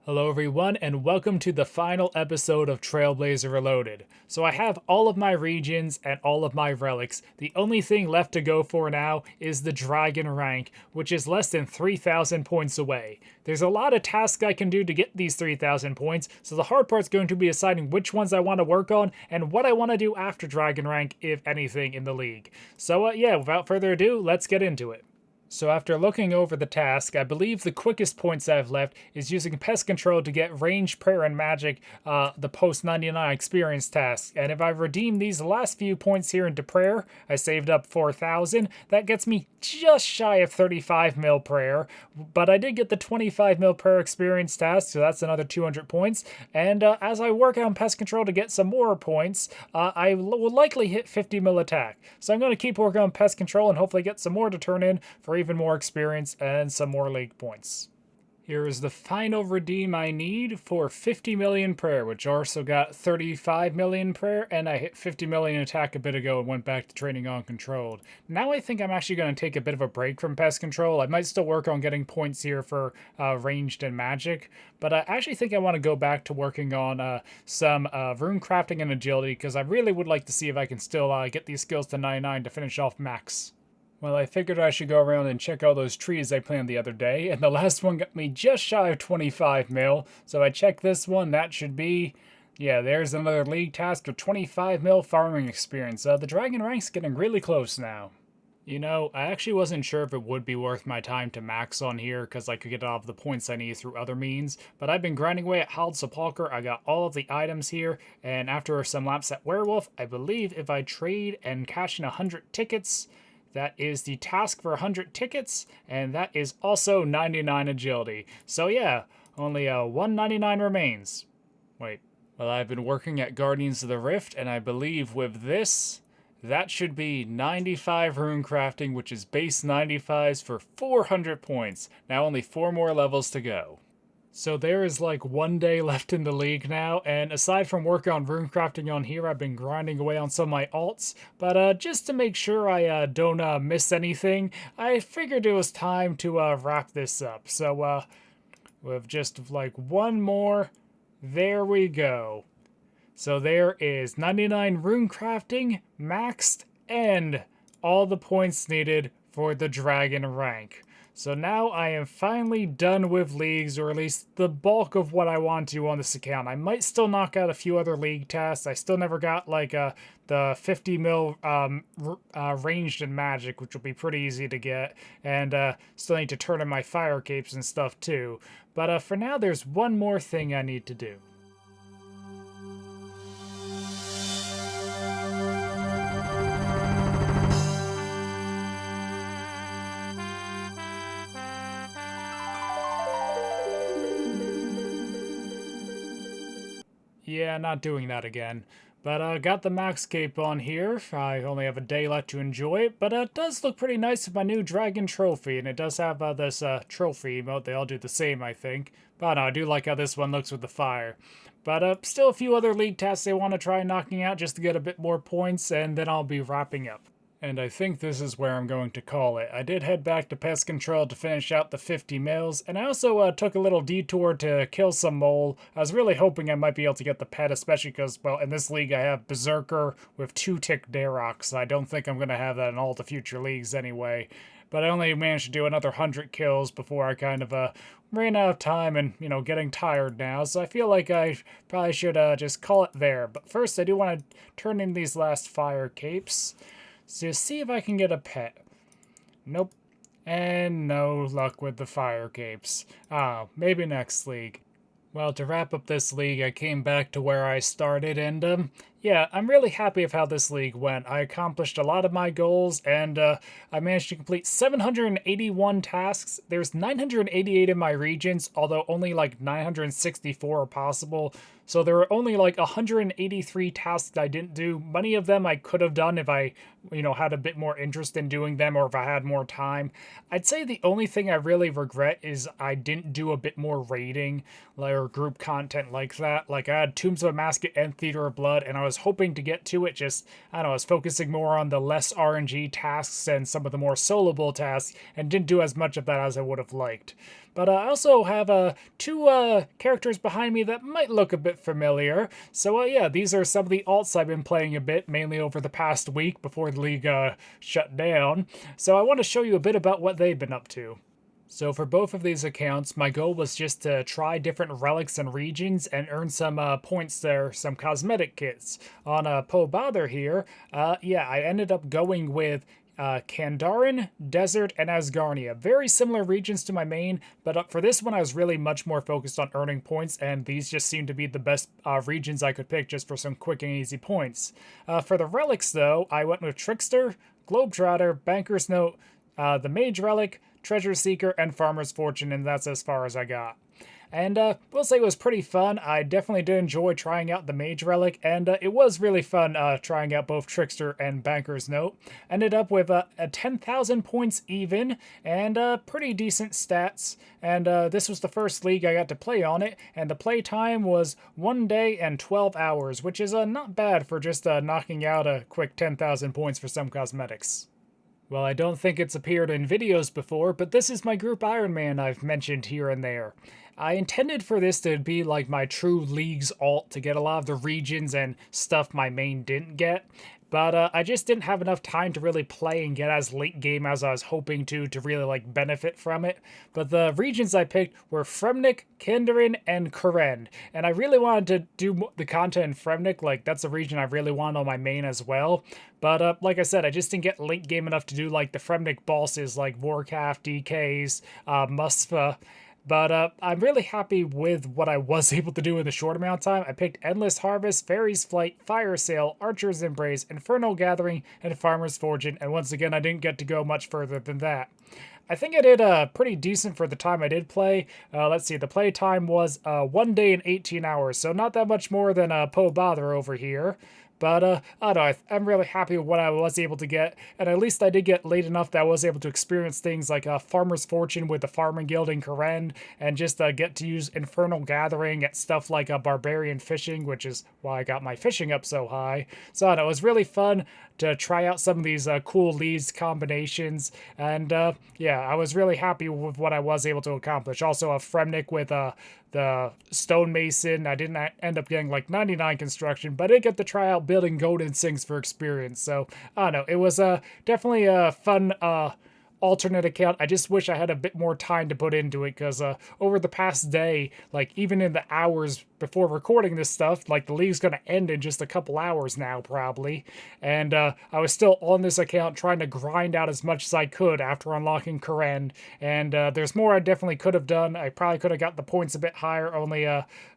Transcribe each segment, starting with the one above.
Hello everyone, and welcome to the final episode of Trailblazer Reloaded. So I have all of my regions and all of my relics. The only thing left to go for now is the dragon rank, which is less than 3,000 points away. There's a lot of tasks I can do to get these 3,000 points, so the hard part's going to be deciding which ones I want to work on and what I want to do after dragon rank, if anything, in the league. So yeah, without further ado, let's get into it. So after looking over the task, I believe the quickest points I've left is using pest control to get range, prayer, and magic, the post 99 experience task. And if I redeem these last few points here into prayer, I saved up 4,000. That gets me just shy of 35 mil prayer, but I did get the 25 mil prayer experience task, so that's another 200 points. And as I work on pest control to get some more points, I will likely hit 50 mil attack. So I'm going to keep working on pest control and hopefully get some more to turn in for even more experience and some more league points. Here is the final redeem I need for 50 million prayer, which also got 35 million prayer, and I hit 50 million attack a bit ago and went back to training on controlled. Now I think I'm actually going to take a bit of a break from pest control. I might still work on getting points here for ranged and magic, but I actually think I want to go back to working on some rune crafting and agility, because I really would like to see if I can still get these skills to 99 to finish off max. Well, I figured I should go around and check all those trees I planted the other day, and the last one got me just shy of 25 mil, so I checked this one. That should be, yeah, there's another league task of 25 mil farming experience. The dragon rank's getting really close now. You know, I actually wasn't sure if it would be worth my time to max on here, because I could get all of the points I need through other means, but I've been grinding away at Hald Sepulchre. I got all of the items here, and after some laps at Werewolf, I believe if I trade and cash in 100 tickets, that is the task for 100 tickets, and that is also 99 agility. So yeah, only 199 remains. Wait, well, I've been working at Guardians of the Rift, and I believe with this, that should be 95 rune crafting, which is base 95s for 400 points. Now only 4 more levels to go. So there is like 1 day left in the league now, and aside from work on rune crafting on here, I've been grinding away on some of my alts, but just to make sure I don't miss anything, I figured it was time to wrap this up. So with just like one more, there we go. So there is 99 rune crafting, maxed, and all the points needed for the dragon rank. So now I am finally done with leagues, or at least the bulk of what I want to on this account. I might still knock out a few other league tasks. I still never got like the 50 mil ranged and magic, which will be pretty easy to get, and still need to turn in my fire capes and stuff too. But for now, there's one more thing I need to do. Yeah, not doing that again. But got the max cape on here. I only have a day left to enjoy it, but it does look pretty nice with my new dragon trophy, and it does have this trophy emote. They all do the same, I think. But no, I do like how this one looks with the fire. But still a few other league tasks I want to try knocking out just to get a bit more points, and then I'll be wrapping up. And I think this is where I'm going to call it. I did head back to pest control to finish out the 50 mils, and I also took a little detour to kill some mole. I was really hoping I might be able to get the pet, especially because, well, in this league I have Berserker with 2-tick Darox. I don't think I'm going to have that in all the future leagues anyway. But I only managed to do another 100 kills before I kind of ran out of time and, you know, getting tired now. So I feel like I probably should just call it there. But first I do want to turn in these last fire capes. So see if I can get a pet. Nope. And no luck with the fire capes. Maybe next league. Well, to wrap up this league, I came back to where I started, and yeah, I'm really happy with how this league went. I accomplished a lot of my goals, and I managed to complete 781 tasks. There's 988 in my regions, although only like 964 are possible. So there were only like 183 tasks I didn't do. Many of them I could have done if I, you know, had a bit more interest in doing them, or if I had more time. I'd say the only thing I really regret is I didn't do a bit more raiding or group content like that. Like I had Tombs of a Mascot and Theater of Blood, and I was hoping to get to it, just, I don't know, I was focusing more on the less RNG tasks and some of the more soloable tasks, and didn't do as much of that as I would have liked. But I also have two characters behind me that might look a bit familiar. So yeah, these are some of the alts I've been playing a bit, mainly over the past week before the league shut down. So I want to show you a bit about what they've been up to. So for both of these accounts, my goal was just to try different relics and regions and earn some points there, some cosmetic kits. On Po Bother here, yeah, I ended up going with Kandarin, Desert, and Asgarnia. Very similar regions to my main, but for this one I was really much more focused on earning points, and these just seemed to be the best regions I could pick just for some quick and easy points. For the relics though, I went with Trickster, Globetrotter, Banker's Note, the Mage Relic, Treasure Seeker, and Farmer's Fortune, and that's as far as I got. And we'll say it was pretty fun. I definitely did enjoy trying out the Mage Relic, and it was really fun trying out both Trickster and Banker's Note. Ended up with a 10,000 points even, and pretty decent stats. And this was the first league I got to play on it, and the play time was 1 day and 12 hours, which is not bad for just knocking out a quick 10,000 points for some cosmetics. Well, I don't think it's appeared in videos before, but this is my group Iron Man I've mentioned here and there. I intended for this to be like my true League's alt to get a lot of the regions and stuff my main didn't get, but I just didn't have enough time to really play and get as late game as I was hoping to really like benefit from it. But the regions I picked were Fremnik, Kandarin, and Karen, and I really wanted to do the content in Fremnik. Like, that's a region I really wanted on my main as well. But like I said, I just didn't get late game enough to do like the Fremnik bosses like Warcraft, DKs, Musfa. But I'm really happy with what I was able to do in the short amount of time. I picked Endless Harvest, Fairy's Flight, Fire Sail, Archer's Embrace, Infernal Gathering, and Farmer's Fortune, and once again I didn't get to go much further than that. I think I did pretty decent for the time I did play. Let's see, the play time was 1 day and 18 hours, so not that much more than Po Bother over here. But, I don't know, I'm really happy with what I was able to get, and at least I did get late enough that I was able to experience things like Farmer's Fortune with the Farming Guild in Karen, and just get to use Infernal Gathering at stuff like Barbarian Fishing, which is why I got my fishing up so high. So, I don't know, it was really fun to try out some of these cool leads combinations, and yeah, I was really happy with what I was able to accomplish. Also a Fremnik with the Stonemason. I didn't end up getting like 99 construction, but I did get to try out building golden sinks for experience. So I don't know, it was definitely a fun alternate account. I just wish I had a bit more time to put into it, because over the past day, like even in the hours before recording this stuff, like the league's gonna end in just a couple hours now probably, and I was still on this account trying to grind out as much as I could after unlocking Karen, and there's more I definitely could have done. I probably could have got the points a bit higher, only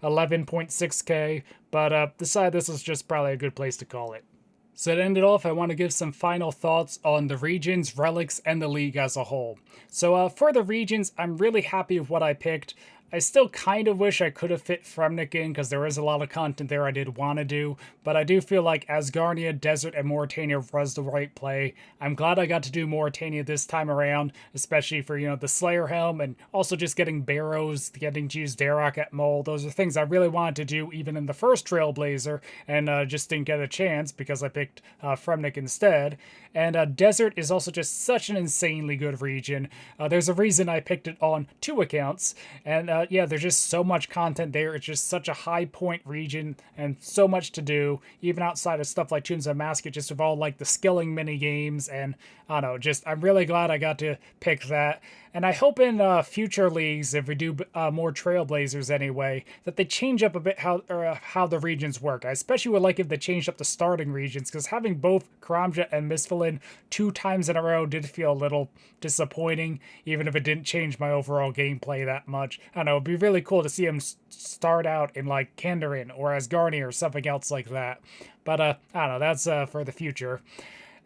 11.6k, but decided this was just probably a good place to call it. So to end it off, I want to give some final thoughts on the regions, relics, and the league as a whole. So for the regions, I'm really happy with what I picked. I still kind of wish I could have fit Fremnik in, because there is a lot of content there I did want to do, but I do feel like Asgarnia, Desert, and Mauritania was the right play. I'm glad I got to do Mauritania this time around, especially for, you know, the Slayer Helm, and also just getting Barrows, getting to use Darok at Mole. Those are things I really wanted to do even in the first Trailblazer, and just didn't get a chance because I picked Fremnik instead. And Desert is also just such an insanely good region. There's a reason I picked it on 2 accounts, and yeah, there's just so much content there. It's just such a high point region and so much to do, even outside of stuff like Tombs of Masket, just with all like the skilling mini games. And I don't know, just I'm really glad I got to pick that. And I hope in future leagues, if we do more Trailblazers anyway, that they change up a bit how the regions work. I especially would like if they changed up the starting regions, because having both Karamja and Misthalin 2 times in a row did feel a little disappointing, even if it didn't change my overall gameplay that much. I don't know, it'd be really cool to see them start out in like Kandarin or Asgarnia or something else like that. But I don't know, that's for the future.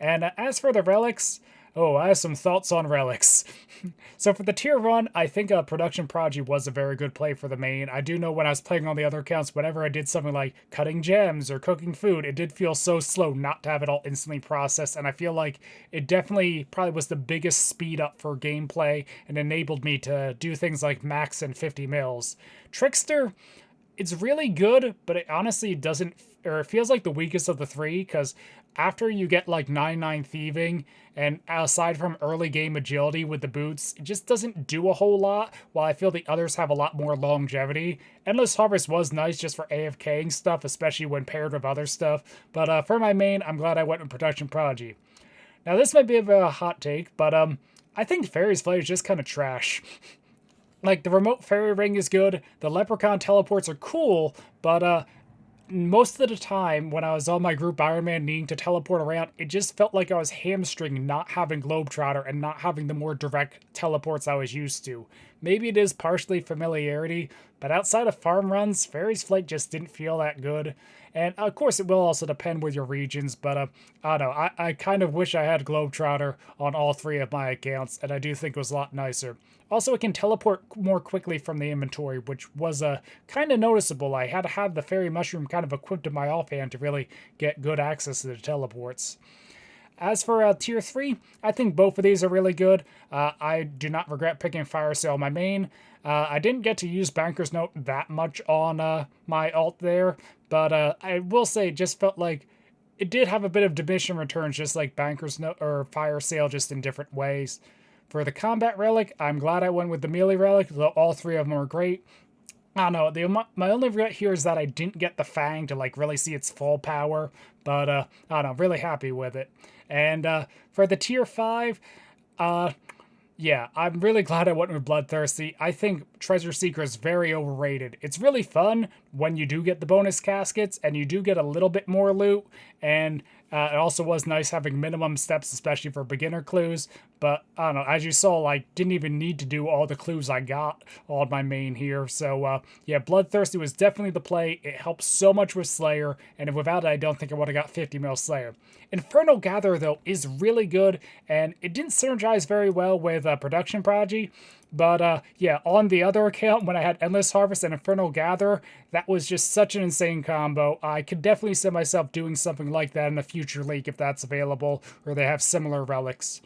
And as for the relics, oh, I have some thoughts on relics. So for the tier 1, I think Production Prodigy was a very good play for the main. I do know when I was playing on the other accounts, whenever I did something like cutting gems or cooking food, it did feel so slow not to have it all instantly processed, and I feel like it definitely probably was the biggest speed up for gameplay and enabled me to do things like max and 50 mils. Trickster, It's really good, but it honestly doesn't, or it feels like the weakest of the three, because after you get like 9-9 thieving, and aside from early game agility with the boots, it just doesn't do a whole lot, while I feel the others have a lot more longevity. Endless Harvest was nice just for AFKing stuff, especially when paired with other stuff, but for my main, I'm glad I went with Production Prodigy. Now this might be a bit of a hot take, but I think Fairy's Flight is just kind of trash. Like, the remote fairy ring is good, the leprechaun teleports are cool, but most of the time when I was on my group Iron Man needing to teleport around, it just felt like I was hamstringing not having Globetrotter and not having the more direct teleports I was used to. Maybe it is partially familiarity, but outside of farm runs, Fairy's Flight just didn't feel that good. And of course it will also depend with your regions, but I don't know, I kind of wish I had Globetrotter on all three of my accounts, and I do think it was a lot nicer. Also, it can teleport more quickly from the inventory, which was kind of noticeable. I had to have the fairy mushroom kind of equipped in my offhand to really get good access to the teleports. As for tier 3, I think both of these are really good. I do not regret picking Fire Sale my main. I didn't get to use Banker's Note that much on my alt there, but I will say it just felt like it did have a bit of diminishing returns, just like Banker's Note or Fire Sale, just in different ways. For the Combat Relic, I'm glad I went with the Melee Relic, though all three of them are great. I don't know, my only regret here is that I didn't get the Fang to like really see its full power, but I don't know, really happy with it. And for the tier 5, yeah, I'm really glad I went with Bloodthirsty. I think Treasure Seeker is very overrated. It's really fun when you do get the bonus caskets and you do get a little bit more loot, and it also was nice having minimum steps, especially for beginner clues. But I don't know, as you saw, like, didn't even need to do all the clues I got on my main here. So yeah, Bloodthirsty was definitely the play. It helps so much with Slayer, and without it, I don't think I would have got 50 mil Slayer. Infernal Gatherer, though, is really good, and it didn't synergize very well with Production Prodigy. But yeah, on the other account, when I had Endless Harvest and Infernal Gatherer, that was just such an insane combo. I could definitely see myself doing something like that in a future league if that's available, or they have similar relics.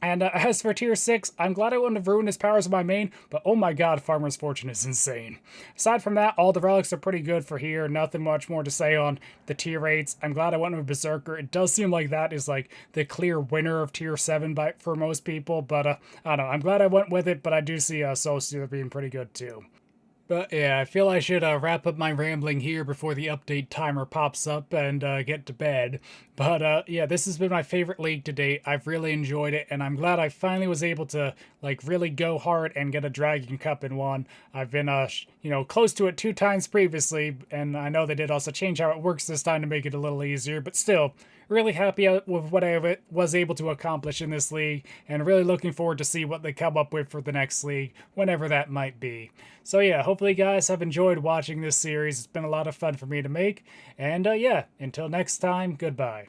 And as for tier 6, I'm glad I wouldn't have ruined his powers of my main, but oh my god, Farmer's Fortune is insane. Aside from that, all the relics are pretty good for here, nothing much more to say on the tier 8s. I'm glad I went with Berserker. It does seem like that is like the clear winner of tier 7 for most people, but I don't know, I'm glad I went with it, but I do see Soul Stealer being pretty good too. But yeah, I feel I should wrap up my rambling here before the update timer pops up and get to bed. But yeah, this has been my favorite league to date. I've really enjoyed it, and I'm glad I finally was able to like really go hard and get a Dragon Cup in one. I've been you know, close to it 2 times previously, and I know they did also change how it works this time to make it a little easier, but still, really happy with what I was able to accomplish in this league, and really looking forward to see what they come up with for the next league, whenever that might be. So yeah, hopefully you guys have enjoyed watching this series. It's been a lot of fun for me to make, and yeah, until next time, goodbye.